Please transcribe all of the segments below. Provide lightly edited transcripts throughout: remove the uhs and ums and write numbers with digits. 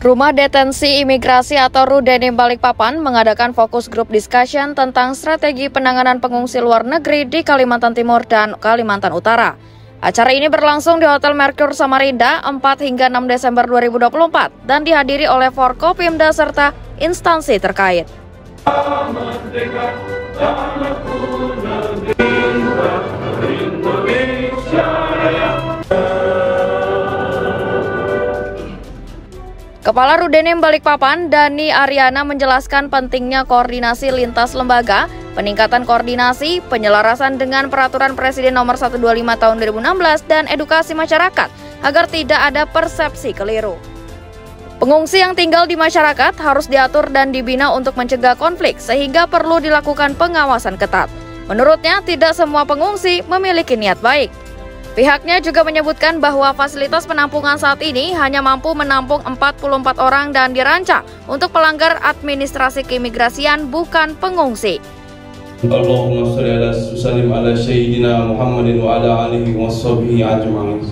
Rumah Detensi Imigrasi atau Rudenim Balikpapan mengadakan fokus group discussion tentang strategi penanganan pengungsi luar negeri di Kalimantan Timur dan Kalimantan Utara. Acara ini berlangsung di Hotel Merkur Samarinda 4 hingga 6 Desember 2024 dan dihadiri oleh Forkopimda serta instansi terkait. Kepala Rudenim Balikpapan, Dani Aryana menjelaskan pentingnya koordinasi lintas lembaga, peningkatan koordinasi, penyelarasan dengan Peraturan Presiden Nomor 125 Tahun 2016 dan edukasi masyarakat agar tidak ada persepsi keliru. Pengungsi yang tinggal di masyarakat harus diatur dan dibina untuk mencegah konflik sehingga perlu dilakukan pengawasan ketat. Menurutnya, tidak semua pengungsi memiliki niat baik. Pihaknya juga menyebutkan bahwa fasilitas penampungan saat ini hanya mampu menampung 44 orang dan dirancang untuk pelanggar administrasi keimigrasian, bukan pengungsi. Allahumma sholli ala sallim ala sayyidina Muhammadin wa ala alihi washabihi ajma'in.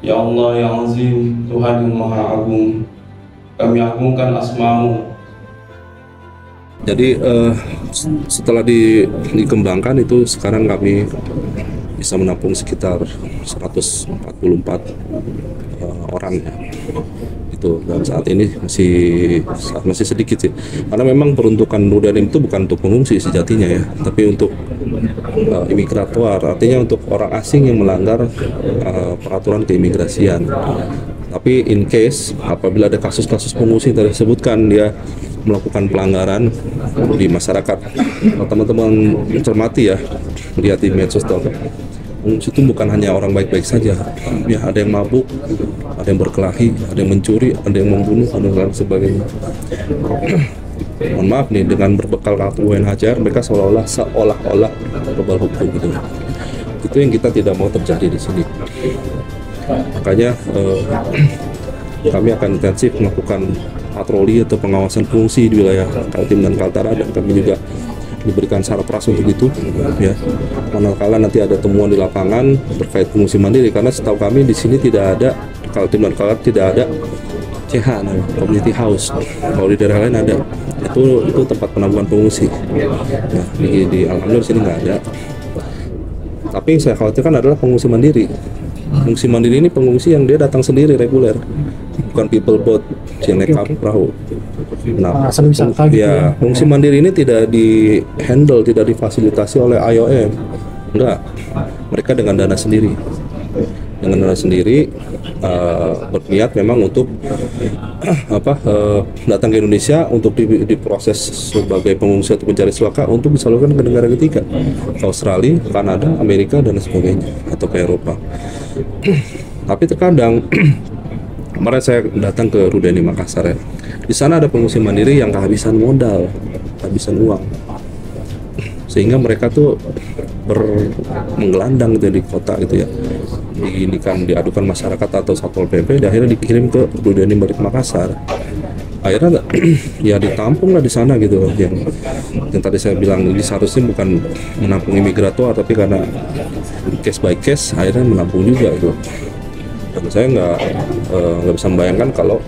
Ya Allah, ya Azim, Tuhan yang Maha Agung, kami agungkan asma-Mu. Jadi setelah dikembangkan itu sekarang kami bisa menampung sekitar 144 orang ya. Itu dan saat ini masih sedikit sih. Karena memang peruntukan Rudenim itu bukan untuk pengungsi sejatinya ya, tapi untuk imigrator, artinya untuk orang asing yang melanggar peraturan keimigrasian. Tapi in case apabila ada kasus-kasus pengungsi yang disebutkan dia melakukan pelanggaran di masyarakat, teman-teman cermati ya, lihat di medsos pengungsi itu bukan hanya orang baik-baik saja ya, ada yang mabuk, ada yang berkelahi, ada yang mencuri, ada yang membunuh, dan lain sebagainya. Mohon maaf nih, dengan berbekal kartu UNHCR mereka seolah-olah kebal hukum gitu. Itu yang kita tidak mau terjadi di sini. Makanya kami akan intensif melakukan patroli atau pengawasan fungsi di wilayah Kaltim dan Kaltara, dan kami juga diberikan syarat ras untuk itu ya. Manakala nanti ada temuan di lapangan terkait pengungsi mandiri, karena setahu kami di sini tidak ada, Kaltim dan Kaltara tidak ada CH, community house. Kalau di daerah lain ada. Itu tempat penampungan pengungsi. Nah, di alhamdulillah sini nggak ada. Tapi yang saya khawatirkan adalah pengungsi mandiri. Pengungsi mandiri ini pengungsi yang dia datang sendiri reguler, bukan people boat yang naik perahu. Nah, ya, pengungsi mandiri ini tidak di-handle, tidak difasilitasi oleh IOM. Enggak, mereka dengan dana sendiri. Dengan dana sendiri berniat memang untuk datang ke Indonesia untuk diproses sebagai pengungsi atau pencari suaka untuk disalurkan ke negara ketiga, ke Australia, Kanada, Amerika dan sebagainya, atau ke Eropa. Tapi terkadang kemarin saya datang ke Rudenim Makassar ya. Di sana ada pengungsi mandiri yang kehabisan modal, kehabisan uang, sehingga mereka tuh menggelandang gitu di kota gitu ya. Diadukan masyarakat atau Satpol PP, dan akhirnya dikirim ke Rudenim Balik Makassar. Akhirnya ya ditampung lah di sana gitu. Yang tadi saya bilang ini seharusnya bukan menampung imigrator, tapi karena case by case akhirnya menampung juga gitu. Dan saya nggak bisa membayangkan kalau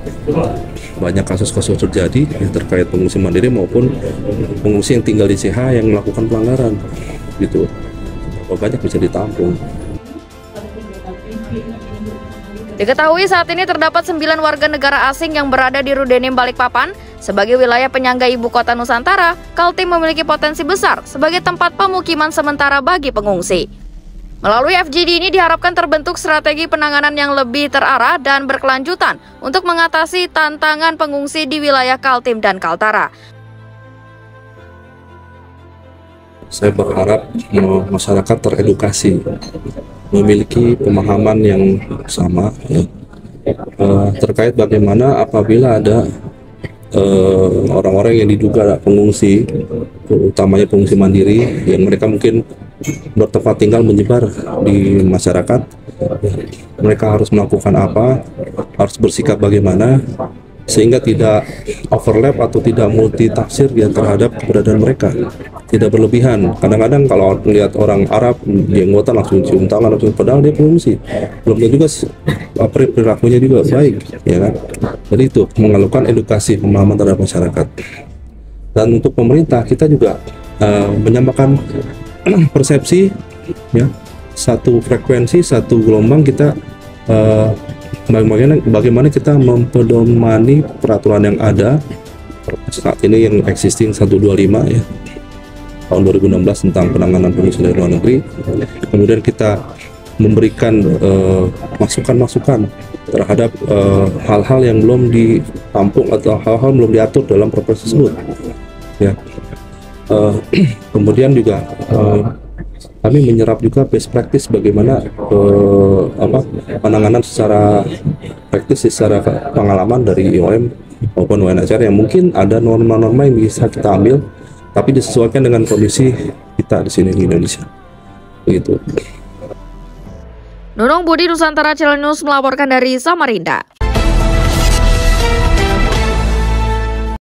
banyak kasus-kasus terjadi ya, terkait pengungsi mandiri maupun pengungsi yang tinggal di CH yang melakukan pelanggaran gitu. Banyak bisa ditampung. Diketahui saat ini terdapat 9 warga negara asing yang berada di Rudenim Balikpapan. Sebagai wilayah penyangga ibu kota Nusantara, Kaltim memiliki potensi besar sebagai tempat pemukiman sementara bagi pengungsi. Melalui FGD ini diharapkan terbentuk strategi penanganan yang lebih terarah dan berkelanjutan untuk mengatasi tantangan pengungsi di wilayah Kaltim dan Kaltara. Saya berharap masyarakat teredukasi, memiliki pemahaman yang sama ya, terkait bagaimana apabila ada orang-orang yang diduga pengungsi, utamanya pengungsi mandiri, yang mereka mungkin bertempat tinggal menyebar di masyarakat, mereka harus melakukan apa, harus bersikap bagaimana, sehingga tidak overlap atau tidak multi tafsir terhadap keberadaan mereka. tidak berlebihan. Kadang-kadang kalau melihat orang Arab jenggotan langsung cium tangan, langsung, padahal dia pengungsi. Belum tentu juga perilakunya juga baik, ya kan? Jadi itu melakukan edukasi pemahaman terhadap masyarakat. Dan untuk pemerintah kita juga menyamakan persepsi, ya, satu frekuensi, satu gelombang kita. Bagaimana kita mempedomani peraturan yang ada saat ini yang existing 125 ya tahun 2016 tentang penanganan pengungsi dari luar negeri. Kemudian kita memberikan masukan-masukan terhadap hal-hal yang belum ditampung atau hal-hal belum diatur dalam perpres tersebut. Ya. Kemudian juga kami menyerap juga best practice bagaimana penanganan secara praktis, secara pengalaman dari IOM maupun UNHCR yang mungkin ada norma-norma yang bisa kita ambil, tapi disesuaikan dengan kondisi kita di sini di Indonesia. Begitu. Nunung Budi, Nusantara Channel News melaporkan dari Samarinda.